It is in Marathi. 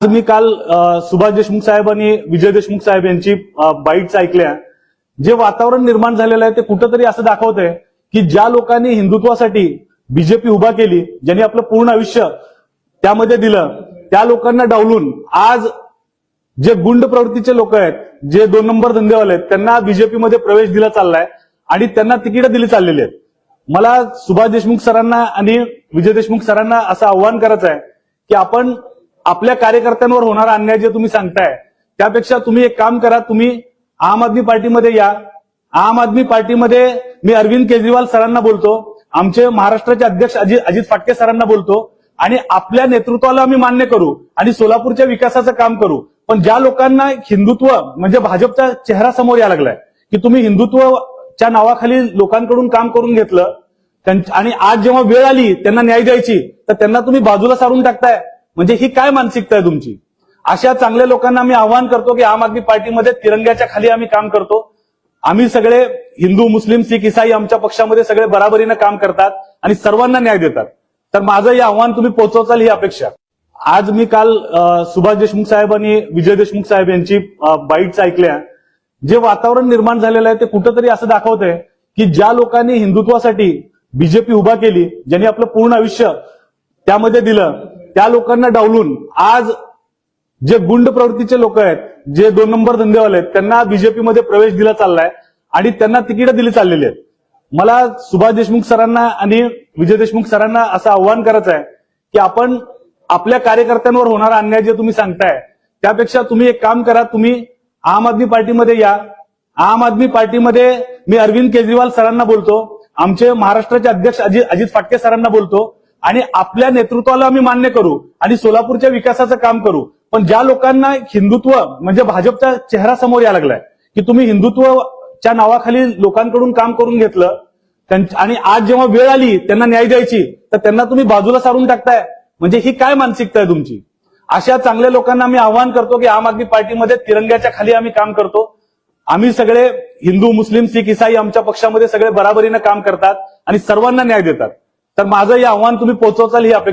मी काल सुभाष देशमुख साहेब आणि विजय देशमुख साहेब यांची बाईट्स ऐकल्या. जे वातावरण निर्माण झालेलं आहे ते कुठंतरी असं दाखवतंय की ज्या लोकांनी हिंदुत्वासाठी बीजेपी उभा केली, ज्यांनी आपलं पूर्ण आयुष्य त्यामध्ये दिलं, त्या लोकांना डावलून आज जे गुंड प्रवृत्तीचे लोक आहेत, जे 2 नंबर धंदेवाले आहेत, त्यांना बीजेपीमध्ये प्रवेश दिला चाललाय आणि त्यांना तिकीट दिली चाललेली आहेत. मला सुभाष देशमुख सरांना आणि विजय देशमुख सरांना असं आव्हान करायचं आहे की आपण आपल्या कार्यकर्त्यांवर होणारा अन्याय जे तुम्ही सांगताय त्यापेक्षा तुम्ही एक काम करा, तुम्ही आम आदमी पार्टीमध्ये या. आम आदमी पार्टीमध्ये मी अरविंद केजरीवाल सरांना बोलतो, आमचे महाराष्ट्राचे अध्यक्ष अजित फाटके सरांना बोलतो आणि आपल्या नेतृत्वाला आम्ही मान्य करू आणि सोलापूरच्या विकासाचं काम करू. पण ज्या लोकांना हिंदुत्व म्हणजे भाजपचा चेहरा समोर यायला लागलाय की तुम्ही हिंदुत्वच्या नावाखाली लोकांकडून काम करून घेतलं आणि आज जेव्हा वेळ आली त्यांना न्याय द्यायची तर त्यांना तुम्ही बाजूला सारून टाकताय, म्हणजे ही काय मानसिकता आहे तुमची? अशा चांगल्या लोकांना मी आवाहन करतो की आम आदमी पार्टीमध्ये तिरंग्याच्या खाली आम्ही काम करतो. आम्ही सगळे हिंदू, मुस्लिम, शीख, ईसाई आमच्या पक्षामध्ये सगळे बराबरीनं काम करतात आणि सर्वांना न्याय देतात. तर माझं हे आव्हान तुम्ही पोहोचवचाल ही अपेक्षा. आज मी काल सुभाष देशमुख साहेब आणि विजय देशमुख साहेब यांची बाईट्स ऐकल्या. जे वातावरण निर्माण झालेलं आहे ते कुठंतरी असं दाखवतंय की ज्या लोकांनी हिंदुत्वासाठी बीजेपी उभा केली, ज्यांनी आपलं पूर्ण आयुष्य त्यामध्ये दिलं, त्या लोकांना डावलून आज जे गुंड प्रवृत्तीचे लोक आहेत, जे 2 नंबर धंदेवाले आहेत, त्यांना बीजेपीमध्ये प्रवेश दिला चाललाय आणि त्यांना तिकीट दिली चाललेली आहेत. मला सुभाष देशमुख सरांना आणि विजय देशमुख सरांना असं आव्हान करायचं आहे की आपण आपल्या कार्यकर्त्यांवर होणारा अन्याय जे तुम्ही सांगताय त्यापेक्षा तुम्ही एक काम करा, तुम्ही आम आदमी पार्टीमध्ये या. आम आदमी पार्टीमध्ये मी अरविंद केजरीवाल सरांना बोलतो, आमचे महाराष्ट्राचे अध्यक्ष अजित फाटके सरांना बोलतो आणि आपल्या नेतृत्वाला आम्ही मान्य करू आणि सोलापूरच्या विकासाचं काम करू. पण ज्या लोकांना हिंदुत्व म्हणजे भाजपचा चेहरा समोर यायला लागलाय की तुम्ही हिंदुत्वच्या नावाखाली लोकांकडून काम करून घेतलं आणि आज जेव्हा वेळ आली त्यांना न्याय द्यायची तर त्यांना तुम्ही बाजूला सारून टाकताय, म्हणजे ही काय मानसिकता आहे तुमची? अशा चांगल्या लोकांना मी आवाहन करतो की आम आदमी पार्टीमध्ये तिरंग्याच्या खाली आम्ही काम करतो. आम्ही सगळे हिंदू, मुस्लिम, शीख, ईसाई आमच्या पक्षामध्ये सगळे बराबरीनं काम करतात आणि सर्वांना न्याय देतात. तर माझं हे आव्हान तुम्ही पोहोचवचाल ही अपेक्षा.